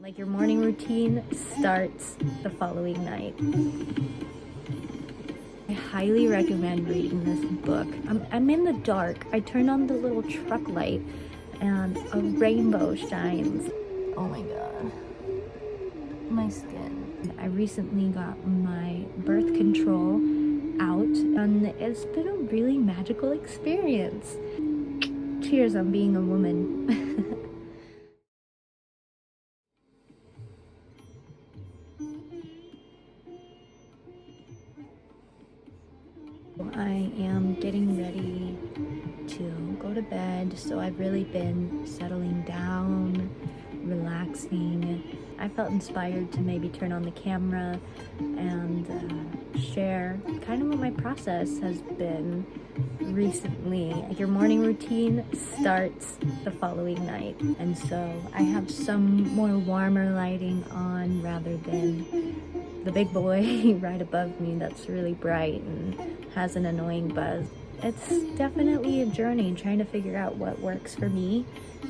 Like your morning routine starts the following night. I highly recommend reading this book. I'm in the dark. I turn on the little truck light and a rainbow shines. Oh my god. My skin. I recently got my birth control out and it's been a really magical experience. Cheers on being a woman. I am getting ready to go to bed, so I've really been settling down, relaxing. I felt inspired to maybe turn on the camera and share kind of what my process has been recently. Your morning routine starts the following night, and so I have some more warmer lighting on rather than the big boy right above me that's really bright and has an annoying buzz. It's definitely a journey trying to figure out what works for me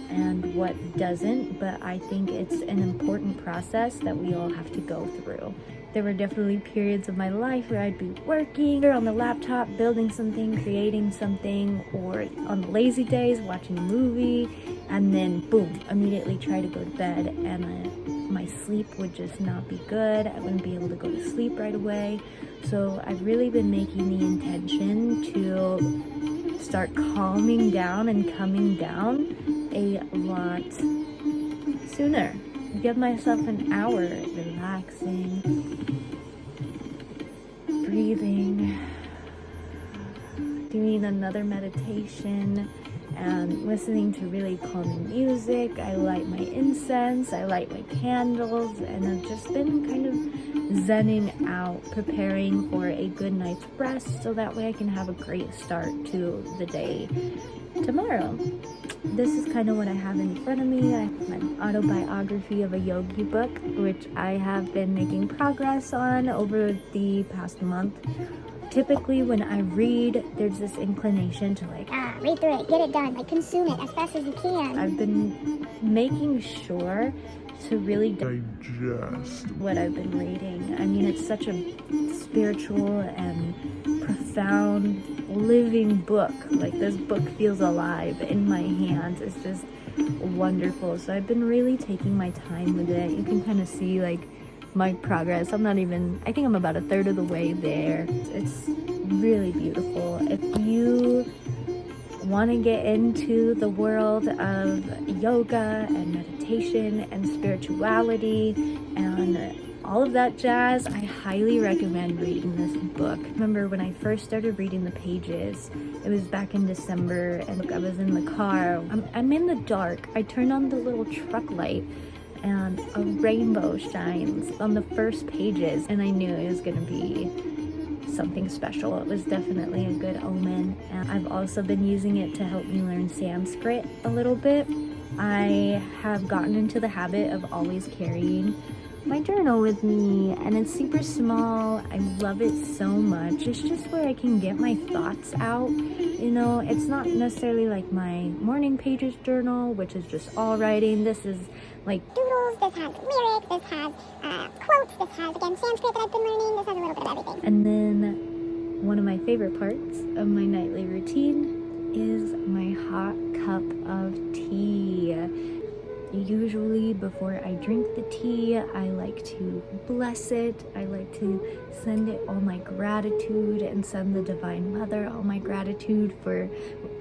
and what doesn't, but I think it's an important process that we all have to go through. There were definitely periods of my life where I'd be working or on the laptop building something, creating something, or on the lazy days watching a movie, and then boom, immediately try to go to bed, and my sleep would just not be good. I wouldn't be able to go to sleep right away. So I've really been making the intention to start calming down and coming down a lot sooner. Give myself an hour relaxing, breathing, doing another meditation, and listening to really calming music. I light my incense, I light my candles, and I've just been kind of zenning out, preparing for a good night's rest so that way I can have a great start to the day tomorrow. This is kind of what I have in front of me. I have my autobiography of a yogi book, which I have been making progress on over the past month. Typically when I read, there's this inclination to read through it, get it done, consume it as fast as you can. I've been making sure to really digest what I've been reading. I mean, it's such a spiritual and profound living book. Like, this book feels alive in my hands. It's just wonderful. So I've been really taking my time with it. You can kind of see my progress. I think I'm about a third of the way there. It's really beautiful. If you want to get into the world of yoga and meditation and spirituality and all of that jazz, I highly recommend reading this book. I remember when I first started reading the pages, it was back in December, and I was in the car. I'm in the dark. I turn on the little truck light and a rainbow shines on the first pages, and I knew it was gonna be something special. It was definitely a good omen. And I've also been using it to help me learn Sanskrit a little bit. I have gotten into the habit of always carrying my journal with me, and it's super small. I love it so much. It's just where I can get my thoughts out. It's not necessarily like my morning pages journal, which is just all writing. This is like doodles, this has lyrics, this has quotes, this has, again, Sanskrit that I've been learning, this has a little bit of everything. And then one of my favorite parts of my nightly routine is my hot cup of tea. Usually before I drink the tea, I like to bless it. I like to send it all my gratitude and send the Divine Mother all my gratitude for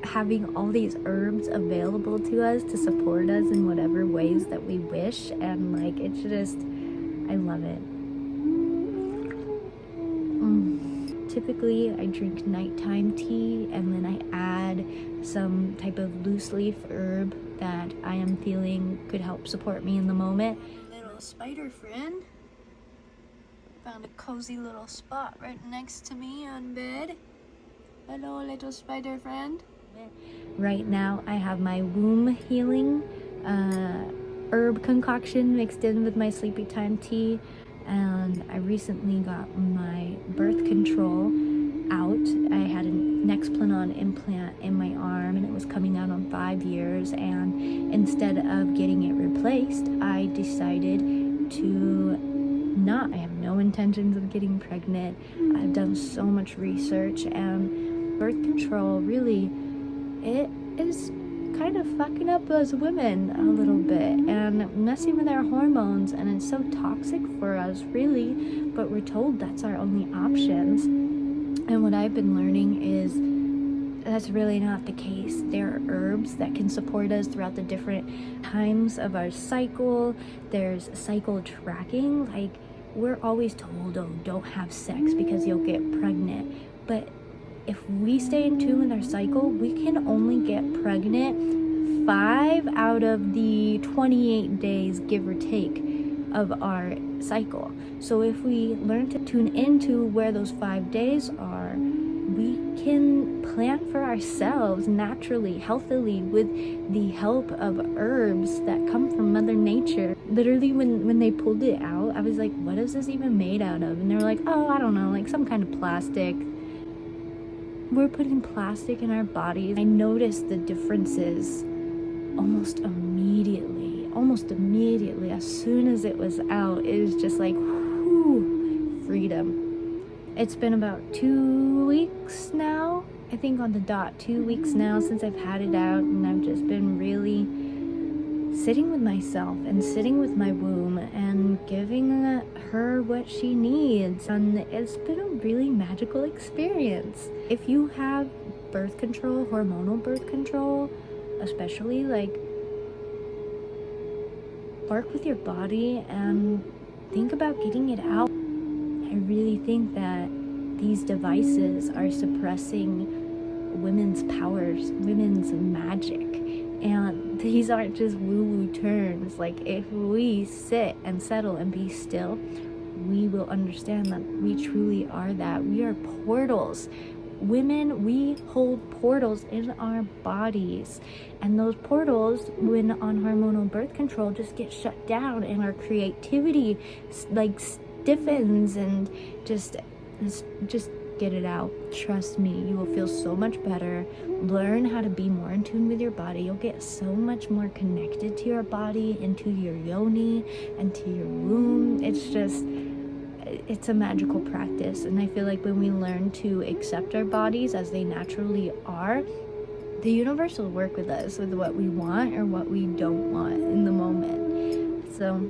having all these herbs available to us to support us in whatever ways that we wish. And it's just, I love it. Typically, I drink nighttime tea and then I add some type of loose leaf herb that I am feeling could help support me in the moment. Little spider friend found a cozy little spot right next to me on bed. Hello, little spider friend. Right now, I have my womb healing herb concoction mixed in with my sleepy time tea. And I recently got my birth control out. I had an Nexplanon implant in my arm, and it was coming out on 5 years, and instead of getting it replaced, I decided to not. I have no intentions of getting pregnant. I've done so much research, and birth control really, it is kind of fucking up us women a little bit and messing with our hormones, and it's so toxic for us, really, but we're told that's our only options. And what I've been learning is that's really not the case. There are herbs that can support us throughout the different times of our cycle. There's cycle tracking. Like, we're always told, oh, don't have sex because you'll get pregnant. But if we stay in tune with our cycle, we can only get pregnant 5 out of the 28 days, give or take, of our cycle. So if we learn to tune into where those 5 days are, we can plan for ourselves naturally, healthily, with the help of herbs that come from Mother Nature. Literally, when they pulled it out, I was like, what is this even made out of? And they were like, oh, I don't know, like some kind of plastic. We're putting plastic in our bodies. I noticed the differences almost immediately. As soon as it was out, it was just like, whew, freedom. It's been about 2 weeks now, I think on the dot, 2 weeks now since I've had it out, and I've just been really sitting with myself and sitting with my womb and giving her what she needs, and it's been a really magical experience. If you have birth control, hormonal birth control, especially, like, work with your body and think about getting it out. I really think that these devices are suppressing women's powers, women's magic. And these aren't just woo-woo terms. Like, if we sit and settle and be still, we will understand that we truly are that. We are portals. Women, we hold portals in our bodies, and those portals, when on hormonal birth control, just get shut down, and our creativity like stiffens, and just get it out. Trust me, you will feel so much better. Learn how to be more in tune with your body. You'll get so much more connected to your body and to your yoni and to your womb. It's a magical practice, and I feel like when we learn to accept our bodies as they naturally are, the universe will work with us with what we want or what we don't want in the moment. So,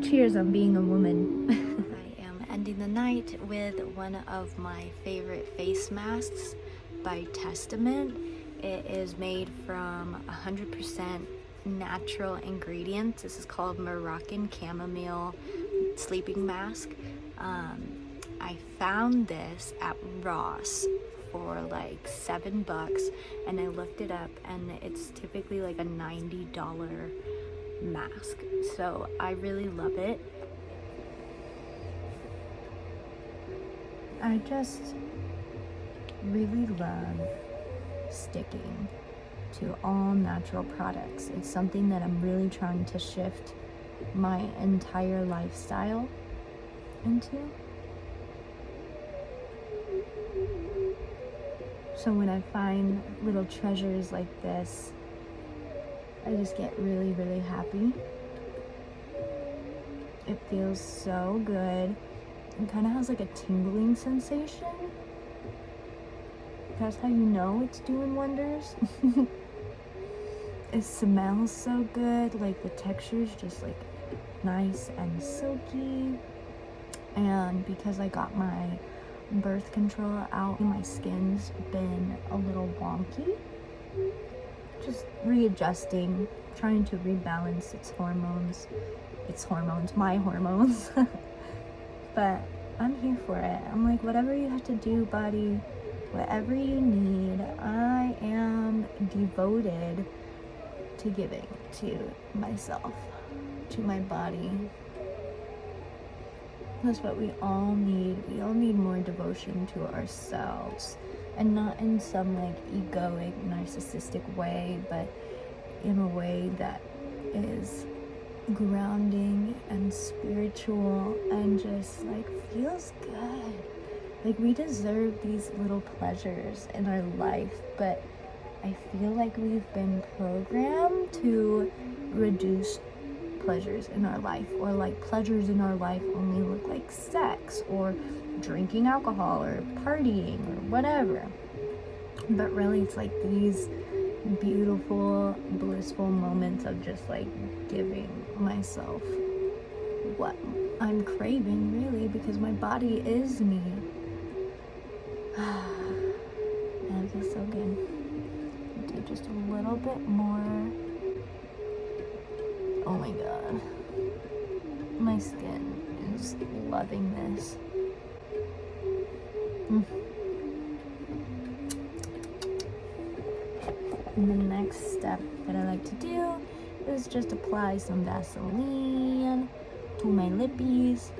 cheers on being a woman. I am ending the night with one of my favorite face masks by Testament. It is made from 100% natural ingredients. This is called Moroccan Chamomile Sleeping Mask. I found this at Ross for like $7, and I looked it up, and it's typically like a $90 mask. So I really love it. I just really love sticking to all natural products. It's something that I'm really trying to shift my entire lifestyle into. So when I find little treasures like this, I just get really, really happy. It feels so good. It kind of has like a tingling sensation. That's how you know it's doing wonders. It smells so good. Like, the texture is just like nice and silky. And because I got my birth control out, my skin's been a little wonky. Just readjusting, trying to rebalance my hormones. But I'm here for it. I'm like, whatever you have to do, body, whatever you need, I am devoted to giving to myself, to my body. That's what we all need. We all need more devotion to ourselves, and not in some like egoic, narcissistic way, but in a way that is grounding and spiritual and just like feels good. Like, we deserve these little pleasures in our life, but I feel like we've been programmed to reduce pleasures in our life, or like pleasures in our life only look like sex or drinking alcohol or partying or whatever. But really, it's like these beautiful, blissful moments of just like giving myself what I'm craving, really, because my body is me. That feels so good. Do just a little bit more. Oh my god. My skin is loving this. And the next step that I like to do is just apply some Vaseline to my lippies.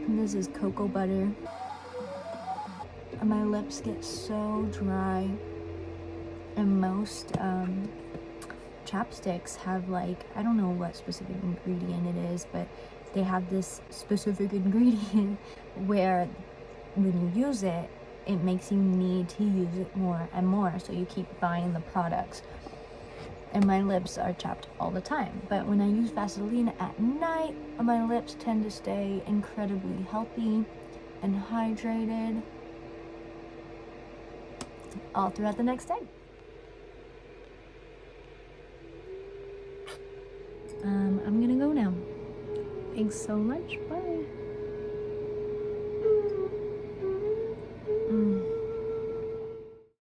And this is cocoa butter. And my lips get so dry. And most chapsticks have, like, I don't know what specific ingredient it is, but they have this specific ingredient where when you use it, it makes you need to use it more and more, so you keep buying the products. And my lips are chapped all the time, but when I use Vaseline at night, my lips tend to stay incredibly healthy and hydrated all throughout the next day. I'm gonna go now. Thanks so much. Bye.